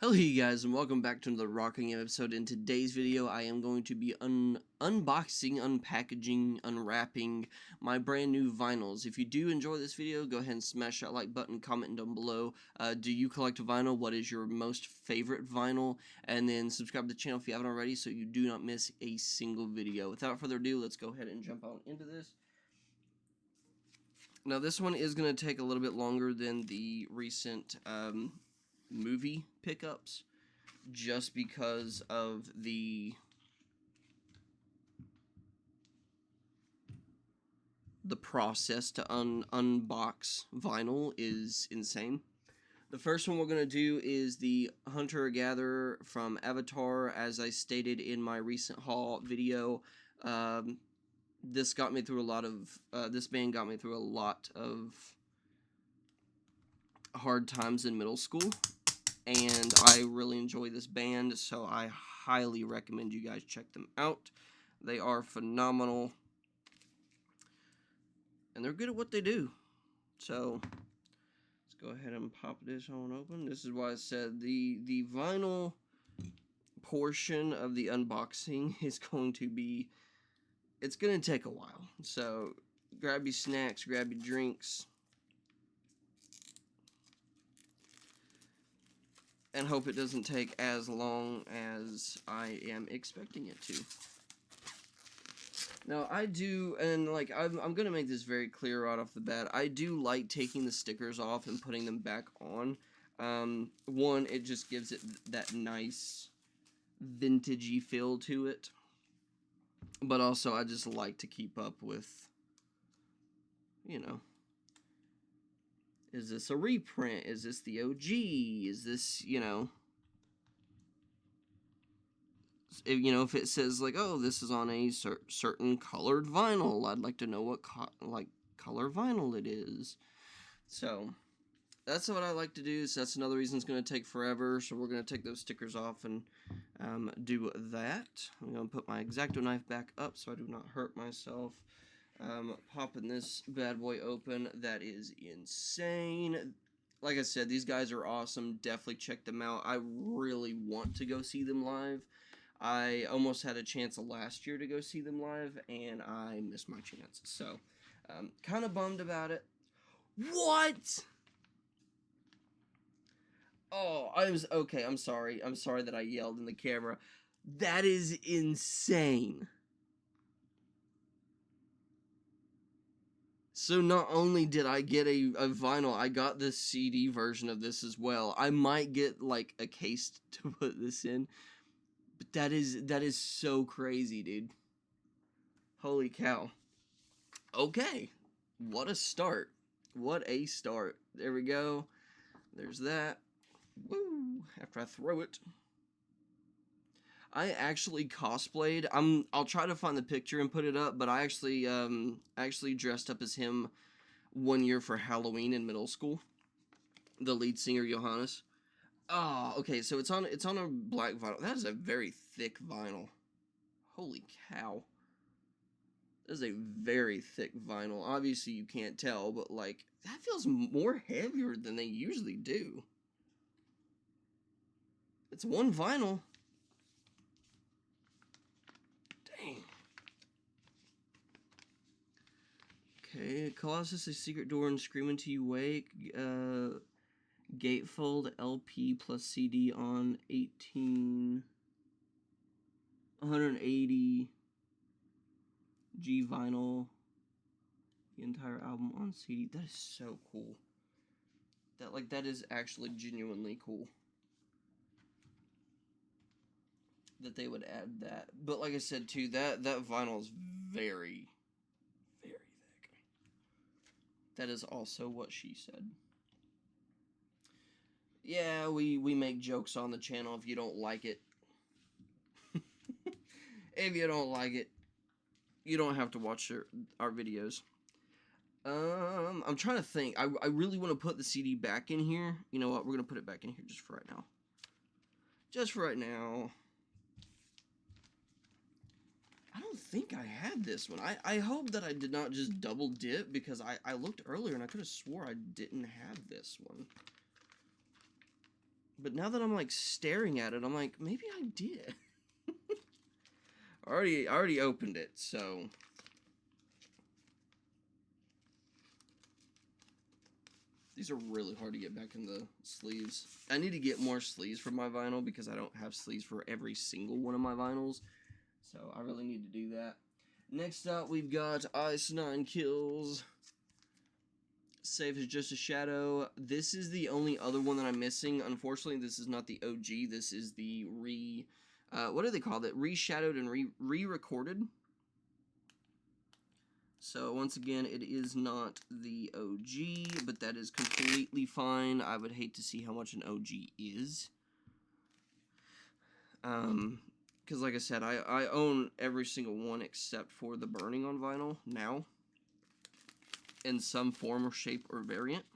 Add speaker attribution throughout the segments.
Speaker 1: Hello you guys and welcome back to another Rocking episode. In today's video I am going to be unboxing, unpackaging, unwrapping my brand new vinyls. If you do enjoy this video, go ahead and smash that like button, comment down below. Do you collect vinyl? What is your most favorite vinyl? And then subscribe to the channel if you haven't already so you do not miss a single video. Without further ado, let's go ahead and jump on into this. Now this one is going to take a little bit longer than the recent movie pickups, just because of the process to unbox vinyl is insane. The first one we're going to do is the Hunter-Gatherer from Avatar. As I stated in my recent haul video, this got me through a lot of this band got me through a lot of hard times in middle school, and I really enjoy this band, so I highly recommend you guys check them out. They are phenomenal, and they're good at what they do. So let's go ahead and pop this on open. This is why I said the vinyl portion of the unboxing is going to be, it's going to take a while. So grab your snacks, grab your drinks, and hope it doesn't take as long as I am expecting it to. Now, I do, and like, I'm going to make this very clear right off the bat, I do like taking the stickers off and putting them back on. One, it just gives it that nice vintagey feel to it, but also I just like to keep up with, you know, is this a reprint? Is this the OG? Is this, if it says like, oh, this is on a certain colored vinyl, I'd like to know what color vinyl it is. So that's what I like to do. So that's another reason it's going to take forever. So we're going to take those stickers off and do that. I'm going to put my X-Acto knife back up so I do not hurt myself. Popping this bad boy open. That is insane. Like I said, these guys are awesome. Definitely check them out. I really want to go see them live. I almost had a chance last year to go see them live, and I missed my chance. So, kind of bummed about it. What? Oh, okay. I'm sorry. I'm sorry that I yelled in the camera. That is insane. So not only did I get a vinyl, I got the CD version of this as well. I might get like a case to put this in. But that is so crazy, dude. Holy cow. Okay. What a start. What a start. There we go. There's that. Woo. After I throw it. I actually cosplayed. I'll try to find the picture and put it up, but I actually dressed up as him one year for Halloween in middle school. The lead singer Johannes. Oh, okay, so it's on a black vinyl. That is a very thick vinyl. Holy cow. That is a very thick vinyl. Obviously you can't tell, but like that feels more heavier than they usually do. It's one vinyl. Dang. Okay, Colossus, A Secret Door and Scream Into You Wake. Gatefold LP plus CD on 180 G vinyl. The entire album on CD. That is so cool. That is actually genuinely cool that they would add that. But like I said too, that vinyl is very, very thick. That is also what she said. Yeah, we make jokes on the channel. If you don't like it, if you don't like it, you don't have to watch our videos. I'm trying to think. I really want to put the CD back in here. You know what? We're gonna put it back in here just for right now. Just for right now. I don't think I had this one. I hope that I did not just double dip, because I looked earlier and I could have swore I didn't have this one. But now that I'm like staring at it, I'm like, maybe I did. I already opened it, so these are really hard to get back in the sleeves. I need to get more sleeves for my vinyl because I don't have sleeves for every single one of my vinyls. So I really need to do that. Next up, we've got Ice Nine Kills. Safe as Just a Shadow. This is the only other one that I'm missing. Unfortunately, this is not the OG. This is the what do they call it? Reshadowed and re-recorded. So once again, it is not the OG, but that is completely fine. I would hate to see how much an OG is. Because like I said, I own every single one except for the Burning on vinyl now, in some form or shape or variant.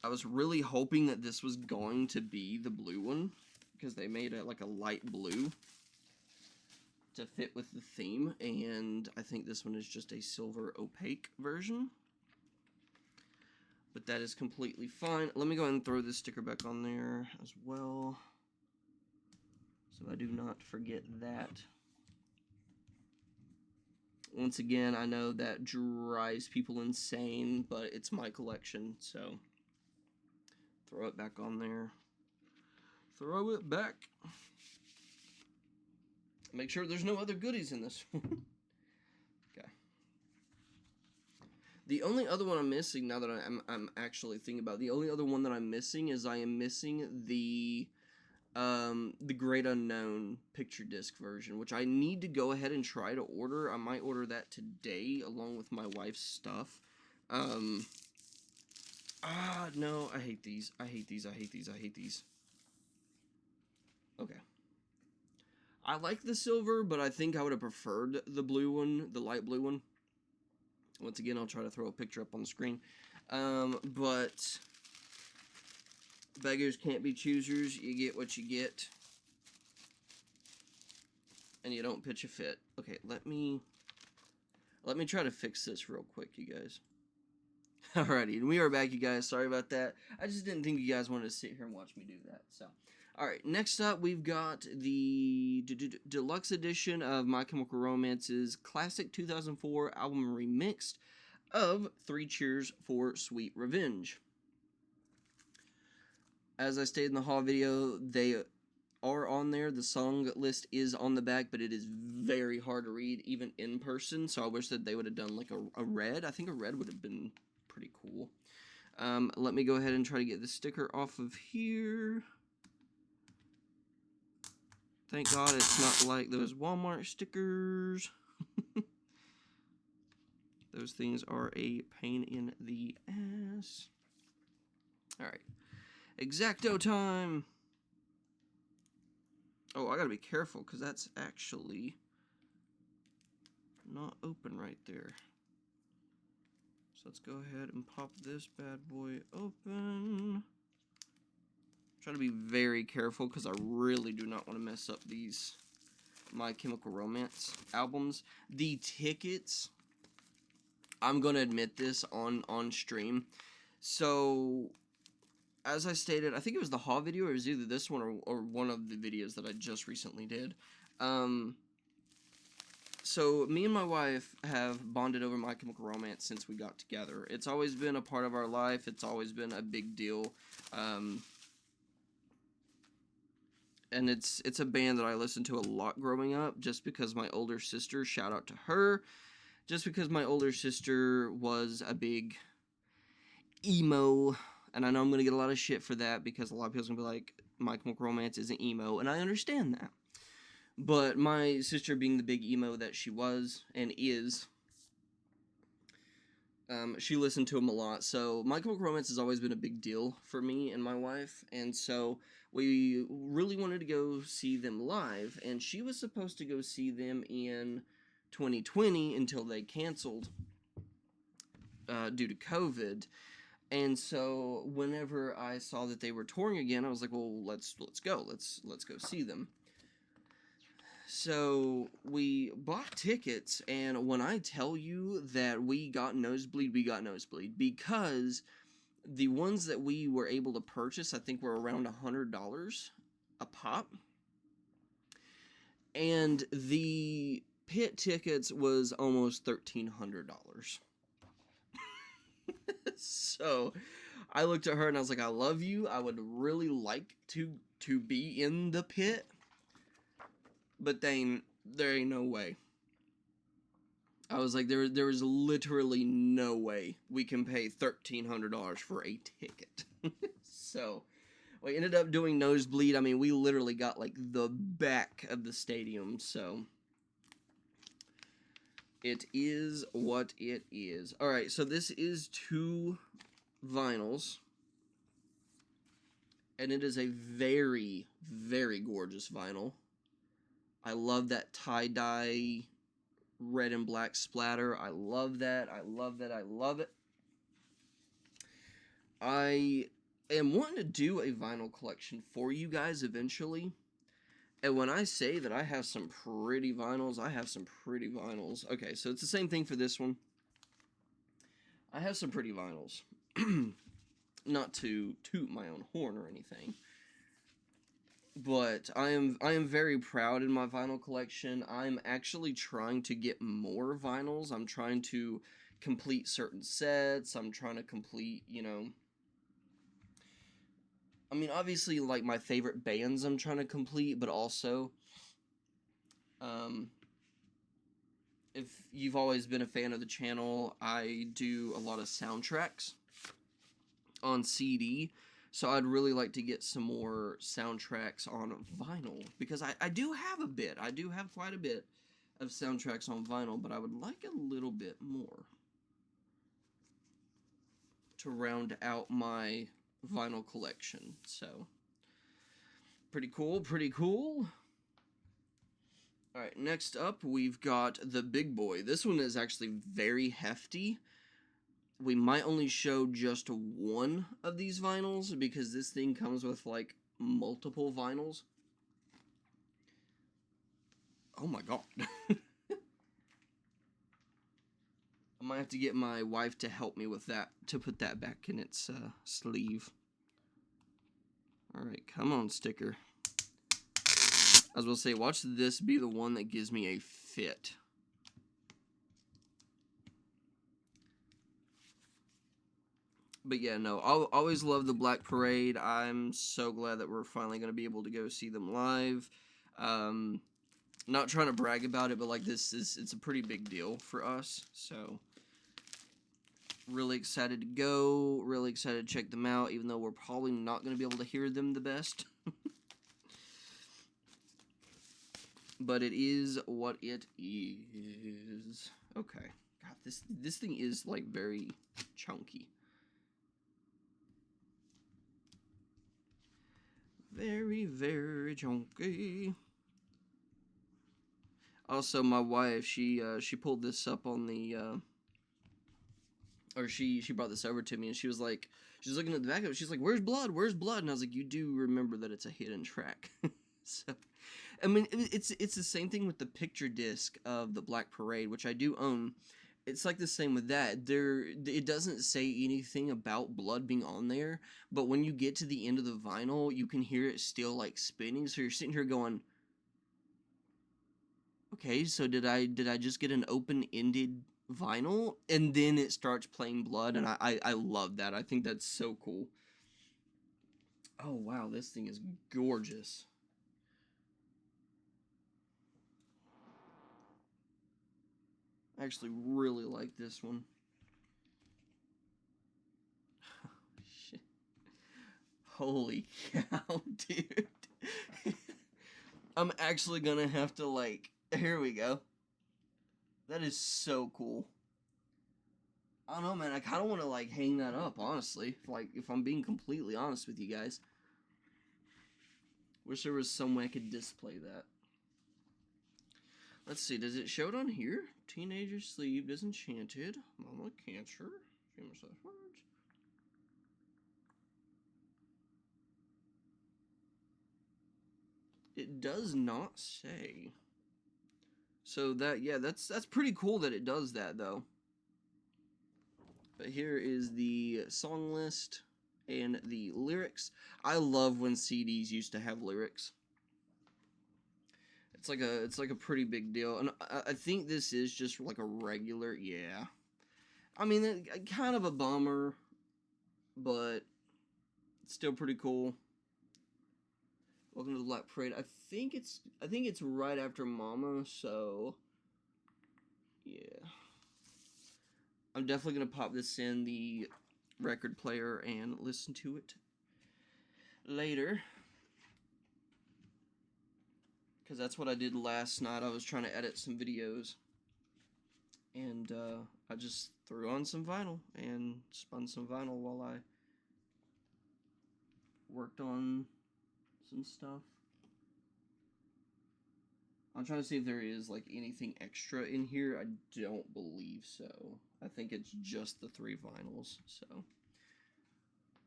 Speaker 1: I was really hoping that this was going to be the blue one, because they made it like a light blue to fit with the theme, and I think this one is just a silver opaque version. But that is completely fine. Let me go ahead and throw this sticker back on there as well, so I do not forget that. Once again, I know that drives people insane, but it's my collection, so throw it back on there. Throw it back. Make sure there's no other goodies in this one. Okay. The only other one I'm missing, now that I'm actually thinking about it, the only other one that I'm missing is I am missing the Great Unknown picture disc version, which I need to go ahead and try to order. I might order that today along with my wife's stuff. No, I hate these. I hate these. I hate these. I hate these. Okay. I like the silver, but I think I would have preferred the blue one, the light blue one. Once again, I'll try to throw a picture up on the screen. But beggars can't be choosers. You get what you get. And you don't pitch a fit. Okay, let me try to fix this real quick, you guys. Alrighty, and we are back, you guys. Sorry about that. I just didn't think you guys wanted to sit here and watch me do that. So, alright, next up we've got the deluxe edition of My Chemical Romance's classic 2004 album remixed of 3 Cheers for Sweet Revenge. As I stated in the haul video, they are on there. The song list is on the back, but it is very hard to read, even in person. So I wish that they would have done like a red. I think a red would have been pretty cool. Let me go ahead and try to get the sticker off of here. Thank God it's not like those Walmart stickers. Those things are a pain in the ass. Alright. X-Acto time! Oh, I gotta be careful, because that's actually not open right there. So let's go ahead and pop this bad boy open. Try to be very careful, because I really do not want to mess up these My Chemical Romance albums. The tickets, I'm going to admit this on stream. So, as I stated, I think it was the haul video, or it was either this one or one of the videos that I just recently did. So, me and my wife have bonded over My Chemical Romance since we got together. It's always been a part of our life. It's always been a big deal. And it's a band that I listened to a lot growing up, just because my older sister, shout out to her, just because my older sister was a big emo, and I know I'm going to get a lot of shit for that, because a lot of people's going to be like, My Chemical Romance isn't emo, and I understand that. But my sister, being the big emo that she was, and is, she listened to them a lot, so My Chemical Romance has always been a big deal for me and my wife, and so we really wanted to go see them live, and she was supposed to go see them in 2020 until they canceled due to COVID. And so whenever I saw that they were touring again, I was like, well, let's go. Let's go see them. So we bought tickets, and when I tell you that we got nosebleed, because The ones that we were able to purchase, I think, were around $100 a pop. And the pit tickets was almost $1,300. So I looked at her and I was like, I love you. I would really like to be in the pit. But then there ain't no way. I was like, there is literally no way we can pay $1,300 for a ticket. So we ended up doing nosebleed. I mean, we literally got like the back of the stadium. So it is what it is. All right, so this is 2 vinyls. And it is a very, very gorgeous vinyl. I love that tie-dye red and black splatter. I love that. I love that. I love it. I am wanting to do a vinyl collection for you guys eventually. And when I say that I have some pretty vinyls, I have some pretty vinyls. Okay, so it's the same thing for this one. I have some pretty vinyls. Not to toot my own horn or anything. But I am very proud in my vinyl collection. I'm actually trying to get more vinyls. I'm trying to complete certain sets. I'm trying to complete, you know, I mean, obviously, like, my favorite bands I'm trying to complete, but also, if you've always been a fan of the channel, I do a lot of soundtracks on CD. So I'd really like to get some more soundtracks on vinyl, because I do have a bit. I do have quite a bit of soundtracks on vinyl, but I would like a little bit more to round out my vinyl collection. So pretty cool, pretty cool. Alright, next up we've got the big boy. This one is actually very hefty. We might only show just one of these vinyls because this thing comes with like multiple vinyls. Oh my god. I might have to get my wife to help me with that, to put that back in its sleeve. Alright, come on, sticker. I was going to say, watch this be the one that gives me a fit. But yeah, no, I'll always love the Black Parade. I'm so glad that we're finally going to be able to go see them live. Not trying to brag about it, but like it's a pretty big deal for us. So really excited to go, really excited to check them out, even though we're probably not going to be able to hear them the best. But it is what it is. Okay. God, this thing is like very chunky. Very, very chunky. Also, my wife, she pulled this up on the or she brought this over to me, and she was like, she's looking at the back of it, she's like, where's blood, where's blood? And I was like, you do remember that it's a hidden track. So I mean, it's the same thing with the picture disc of the Black Parade, which I do own. It's like the same with that. It doesn't say anything about blood being on there, but when you get to the end of the vinyl, you can hear it still like spinning. So you're sitting here going, okay, so did I just get an open-ended vinyl? And then it starts playing blood, and I love that. I think that's so cool. Oh wow, this thing is gorgeous. I actually really like this one. Shit. Holy cow, dude. I'm actually gonna have to, like, here we go. That is so cool. I don't know, man. I kind of want to, like, hang that up, honestly. Like, if I'm being completely honest with you guys. Wish there was some way I could display that. Let's see, does it show it on here? Teenager Sleeve, Disenchanted, Mama Cancer, Famous Last Words. It does not say. So that, yeah, that's pretty cool that it does that, though. But here is the song list and the lyrics. I love when CDs used to have lyrics. It's like a pretty big deal, and I think this is just like a regular, yeah. I mean, kind of a bummer, but it's still pretty cool. Welcome to the Black Parade. I think it's right after Mama, so yeah. I'm definitely gonna pop this in the record player and listen to it later, because that's what I did last night. I was trying to edit some videos, and I just threw on some vinyl and spun some vinyl while I worked on some stuff. I'm trying to see if there is like anything extra in here. I don't believe so. I think it's just the 3 vinyls, so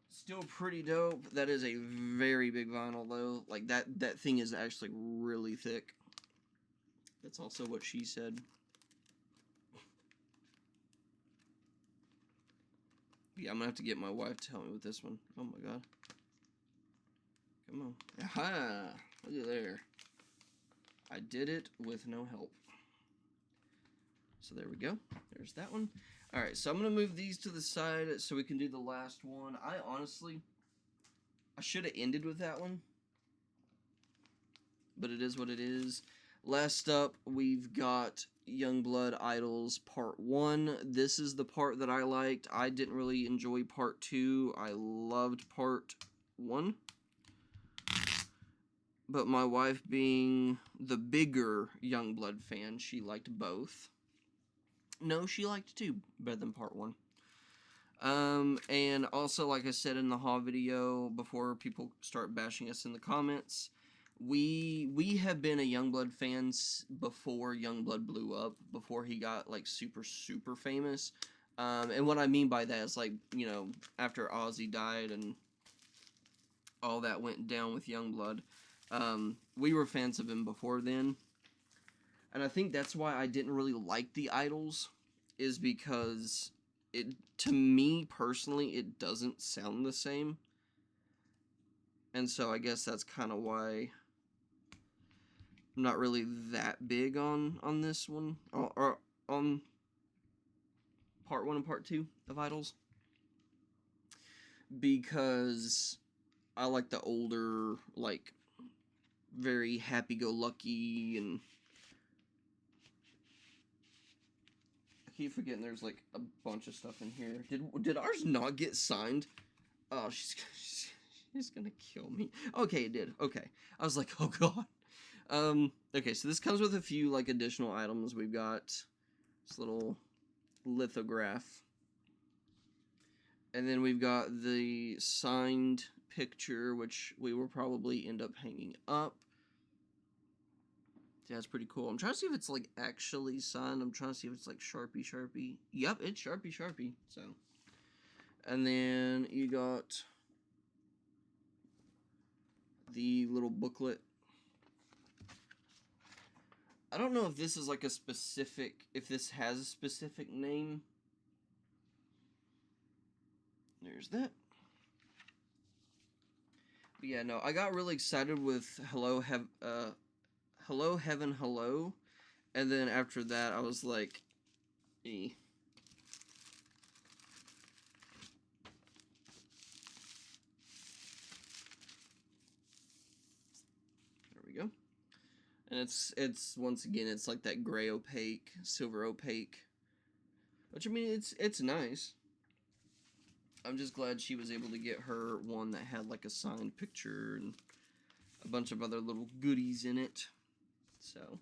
Speaker 1: still pretty dope. That is a very big vinyl though. Like that thing is actually really thick. That's also what she said. Yeah, I'm gonna have to get my wife to help me with this one. Oh my god. Come on. Aha! Look at there. I did it with no help. So there we go. There's that one. Alright, so I'm going to move these to the side so we can do the last one. I should have ended with that one, but it is what it is. Last up, we've got Youngblood Idols Part 1. This is the part that I liked. I didn't really enjoy Part 2. I loved Part 1. But my wife, being the bigger Youngblood fan, she liked both. No, she liked 2 better than Part 1. And also, like I said in the haul video, before people start bashing us in the comments, we have been a Youngblood fans before Youngblood blew up, before he got, like, super, super famous. And what I mean by that is, like, you know, after Ozzy died and all that went down with Youngblood, we were fans of him before then. And I think that's why I didn't really like the Idols, is because to me personally, it doesn't sound the same. And so I guess that's kind of why I'm not really that big on this one, or on Part 1 and Part 2 of Idols. Because I like the older, like, very happy-go-lucky, and I keep forgetting there's, like, a bunch of stuff in here. Did ours not get signed? Oh, she's gonna kill me. Okay, it did. Okay. I was like, oh god. Okay, so this comes with a few, like, additional items. We've got this little lithograph. And then we've got the signed picture, which we will probably end up hanging up. Yeah, it's pretty cool. I'm trying to see if it's, like, actually signed. I'm trying to see if it's, like, Sharpie. Yep, it's Sharpie. So, and then you got the little booklet. I don't know if this is, like, if this has a specific name. There's that. But yeah, no, I got really excited with Hello Heaven Hello, and then after that I was like, eh. There we go. And it's once again, it's like that gray opaque, silver opaque, which, I mean, it's nice. I'm just glad she was able to get her one that had, like, a signed picture and a bunch of other little goodies in it. So,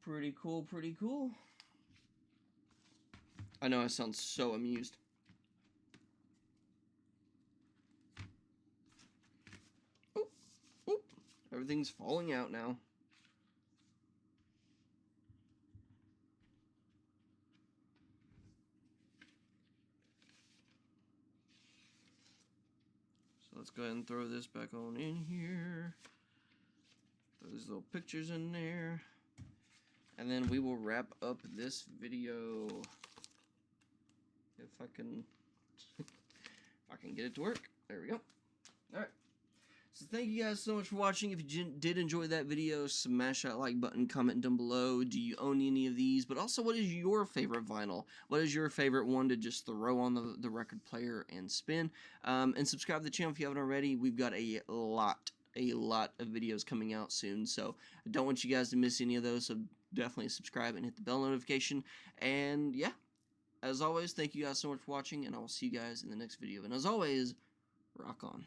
Speaker 1: pretty cool. I know I sound so amused. Oop, oop. Everything's falling out now. Let's go ahead and throw this back on in here. Throw these little pictures in there. And then we will wrap up this video. if I can get it to work. There we go. All right. So thank you guys so much for watching. If you did enjoy that video, smash that like button, comment down below. Do you own any of these? But also, what is your favorite vinyl? What is your favorite one to just throw on the record player and spin? And subscribe to the channel if you haven't already. We've got a lot of videos coming out soon, so I don't want you guys to miss any of those, so definitely subscribe and hit the bell notification. And yeah, as always, thank you guys so much for watching, and I will see you guys in the next video. And as always, rock on.